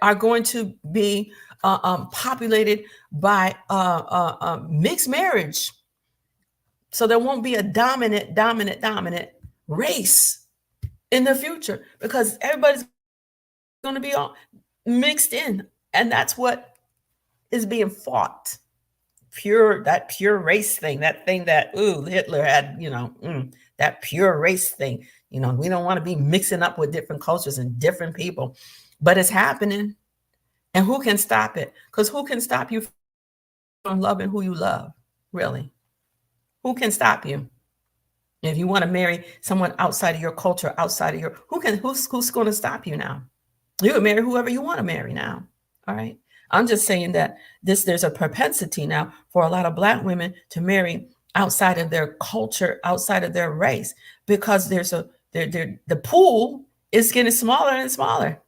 are going to be populated by mixed marriage. So there won't be a dominant race in the future because everybody's going to be all mixed in. And that's what is being fought. That pure race thing, that thing that, Hitler had, that pure race thing. We don't want to be mixing up with different cultures and different people, but it's happening. And who can stop it? Because who can stop you from loving who you love? Really? Who can stop you? If you want to marry someone outside of your culture, who's going to stop you now? You can marry whoever you want to marry now. All right. I'm just saying that there's a propensity now for a lot of Black women to marry outside of their culture, outside of their race, because the pool is getting smaller and smaller.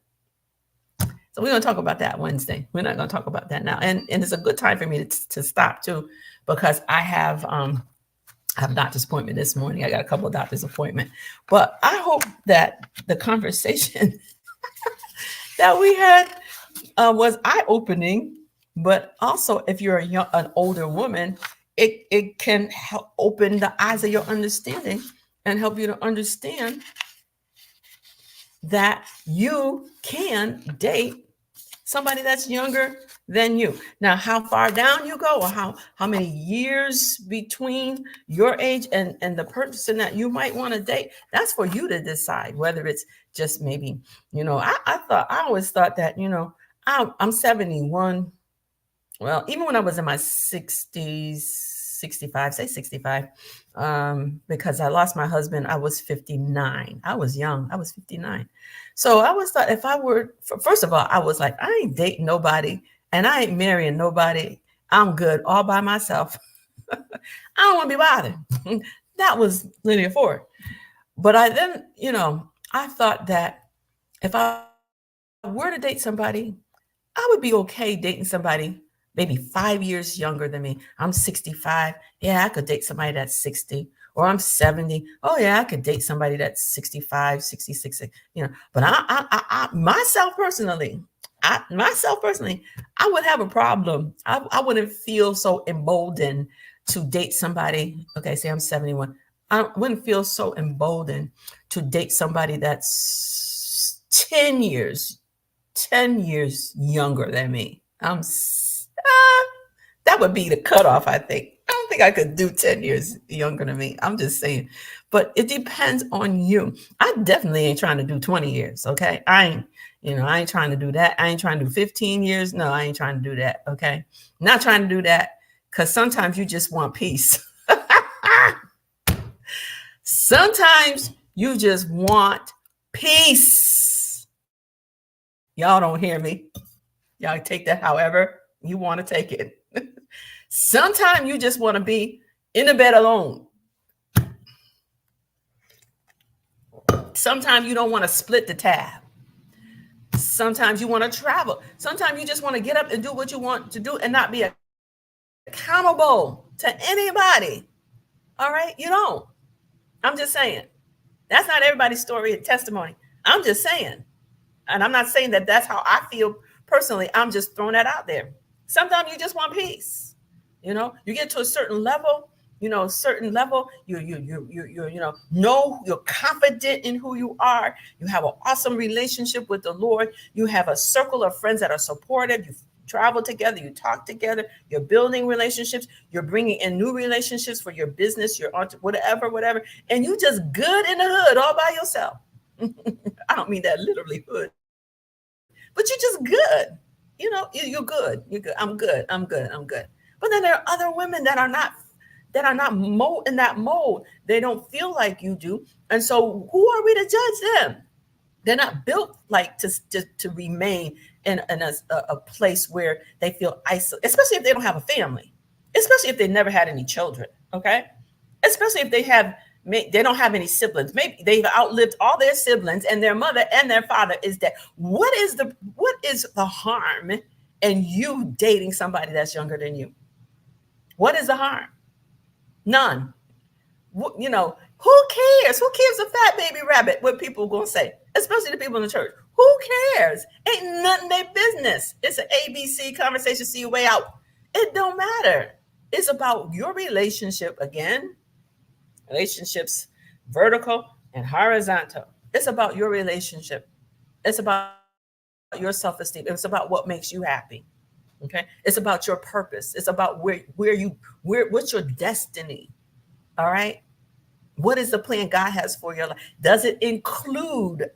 So we're going to talk about that Wednesday. We're not going to talk about that now. And it's a good time for me to stop too, because I have a doctor's appointment this morning. I got a couple of doctor's appointments, but I hope that the conversation that we had was eye-opening, but also if you're an older woman, it can help open the eyes of your understanding and help you to understand that you can date somebody that's younger than you. Now, how far down you go, or how many years between your age and the person that you might want to date, that's for you to decide. Whether it's just maybe, I always thought that, I'm 71. Well, even when I was in my 60s, 65, say 65, because I lost my husband, I was 59. I was young. I was 59. So I always thought if I were, first of all, I was like, I ain't dating nobody and I ain't marrying nobody. I'm good all by myself. I don't want to be bothered. That was linear forward. But I then, I thought that if I were to date somebody, I would be okay dating somebody maybe 5 years younger than me. I'm 65. Yeah, I could date somebody that's 60. Or I'm 70. Oh, yeah, I could date somebody that's 65, 66, But I myself personally, I would have a problem. I wouldn't feel so emboldened to date somebody. Okay, say I'm 71. I wouldn't feel so emboldened to date somebody that's 10 years younger than me. That would be the cutoff, I think. I don't think I could do 10 years younger than me. I'm just saying. But it depends on you. I definitely ain't trying to do 20 years, okay? I ain't trying to do that. I ain't trying to do 15 years. No, I ain't trying to do that, okay? Not trying to do that because sometimes you just want peace. Sometimes you just want peace. Y'all don't hear me. Y'all take that however you want to take it. Sometimes you just want to be in the bed alone. Sometimes you don't want to split the tab. Sometimes you want to travel. Sometimes you just want to get up and do what you want to do and not be accountable to anybody. All right? You don't. I'm just saying. That's not everybody's story and testimony. I'm just saying. And I'm not saying that that's how I feel personally. I'm just throwing that out there. Sometimes you just want peace. You get to a certain level, you're confident in who you are. You have an awesome relationship with the Lord. You have a circle of friends that are supportive. You travel together, you talk together, you're building relationships, you're bringing in new relationships for your business, your whatever. And you just good in the hood all by yourself. I don't mean that literally hood, but you're just good. You're good. You're good. I'm good. But then there are other women that are not mold in that mold. They don't feel like you do. And so who are we to judge them? They're not built like to remain in a place where they feel isolated, especially if they don't have a family, especially if they never had any children. Okay. Especially if they don't have any siblings. Maybe they've outlived all their siblings and their mother and their father is dead. What is the harm in you dating somebody that's younger than you? What is the harm? None. Who cares? Who cares a fat baby rabbit? What people going to say, especially the people in the church. Who cares? Ain't nothing their business. It's an ABC conversation. See your way out. It don't matter. It's about your relationship again. Relationships, vertical and horizontal. It's about your relationship. It's about your self-esteem. It's about what makes you happy. Okay. It's about your purpose. It's about what's your destiny. All right. What is the plan God has for your life? Does it include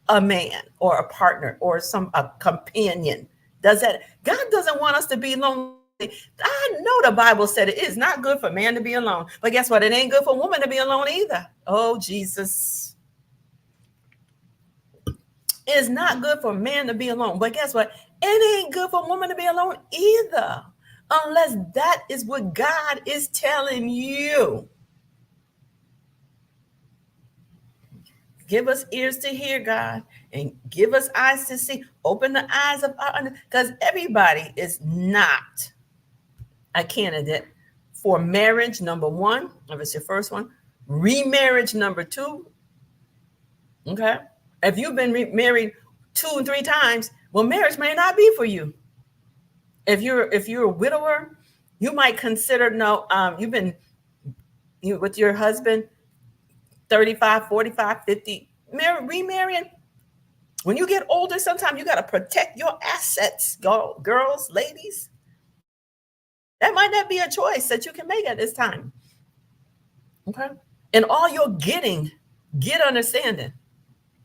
a man or a partner or a companion? Does that, God doesn't want us to be lonely. I know the Bible said it is not good for man to be alone, but guess what? It ain't good for a woman to be alone either. Oh, Jesus. It's not good for man to be alone. But guess what? It ain't good for a woman to be alone either. Unless that is what God is telling you. Give us ears to hear, God, and give us eyes to see. Open the eyes of our, because everybody is not a candidate for marriage, number one, if it's your first one, remarriage, number two. Okay. If you've been married 2 and 3 times, well, marriage may not be for you. If you're a widower, you might consider you've been with your husband 35, 45, 50, remarrying. When you get older, sometimes you got to protect your assets, girls, ladies. That might not be a choice that you can make at this time. Okay. And all you're getting, get understanding.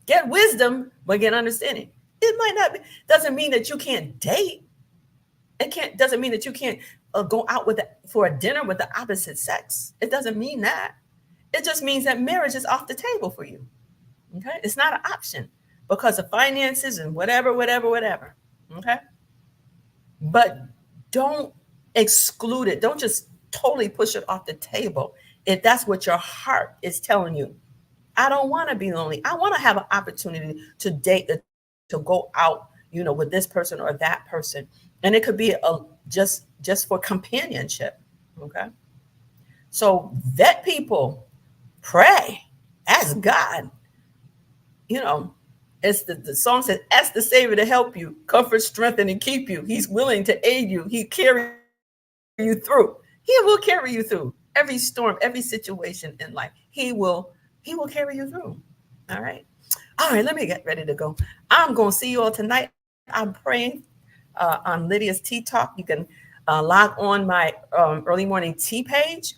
Get wisdom, but get understanding. It might not be, doesn't mean that you can't date. Doesn't mean that you can't go out for a dinner with the opposite sex. It doesn't mean that. It just means that marriage is off the table for you. Okay. It's not an option because of finances and whatever. Okay. But don't exclude it. Don't just totally push it off the table. If that's what your heart is telling you, I don't want to be lonely. I want to have an opportunity to date, to go out, with this person or that person. And it could be just for companionship. Okay. So vet people, pray, ask God. It's the song says, ask the Savior to help you, comfort, strengthen, and keep you. He's willing to aid you. He carry you through. He will carry you through every storm, every situation in life. He will carry you through. All right. Let me get ready to go. I'm going to see you all tonight. I'm praying on Lydia's Tea Talk. You can log on my early morning tea page.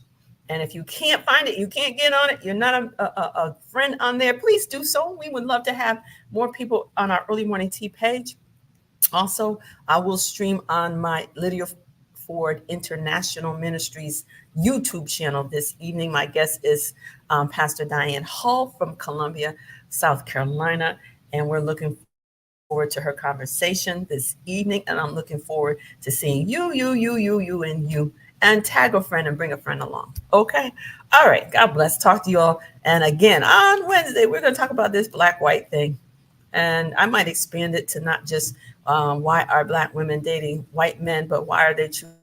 And if you can't find it, you can't get on it, you're not a friend on there, please do so. We would love to have more people on our early morning tea page. Also, I will stream on my Lydia Ford International Ministries YouTube channel this evening. My guest is Pastor Diane Hall from Columbia, South Carolina, and we're looking forward to her conversation this evening. And I'm looking forward to seeing you, and tag a friend and bring a friend along. Okay. All right. God bless. Talk to you all. And again, on Wednesday, we're going to talk about this black-white thing. And I might expand it to not just why are Black women dating white men, but why are they choosing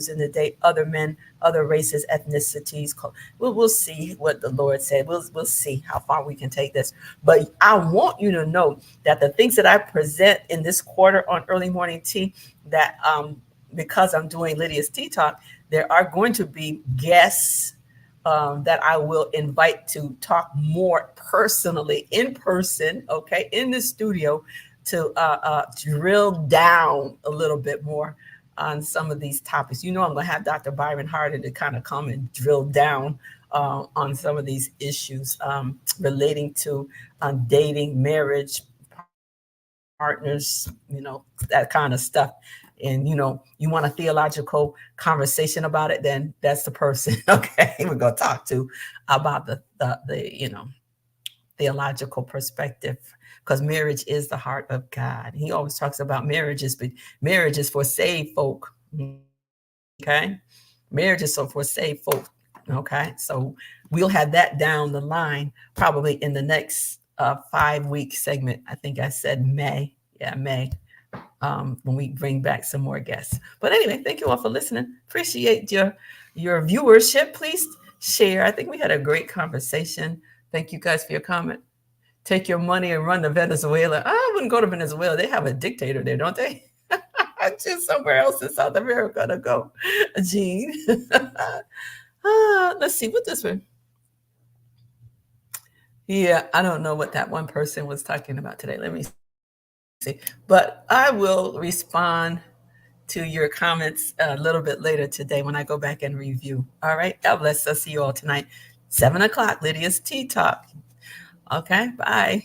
to date other men, other races, ethnicities. We'll see what the Lord said. We'll see how far we can take this. But I want you to know that the things that I present in this quarter on Early Morning Tea, that because I'm doing Lydia's Tea Talk, there are going to be guests that I will invite to talk more personally, in person, okay, in the studio, to drill down a little bit more on some of these topics. I'm going to have Dr. Byron Harden to kind of come and drill down on some of these issues relating to dating, marriage, partners, that kind of stuff. And, you want a theological conversation about it, then that's the person, okay, we're going to talk to about the theological perspective, because marriage is the heart of God. He always talks about marriages, but marriage is for saved folk, okay? Marriage is for saved folk, okay? So we'll have that down the line probably in the next 5-week segment. I think I said May. Yeah, May. When we bring back some more guests. But anyway, thank you all for listening. Appreciate your viewership. Please share. I think we had a great conversation. Thank you guys for your comment. Take your money and run to Venezuela. I wouldn't go to Venezuela. They have a dictator there, don't they? Just somewhere else in South America to go. Jean. Let's see what this one. Yeah, I don't know what that one person was talking about today. Let me see. But I will respond to your comments a little bit later today when I go back and review. All right. God bless us. See you all tonight. 7 o'clock, Lydia's Tea Talk. Okay. Bye.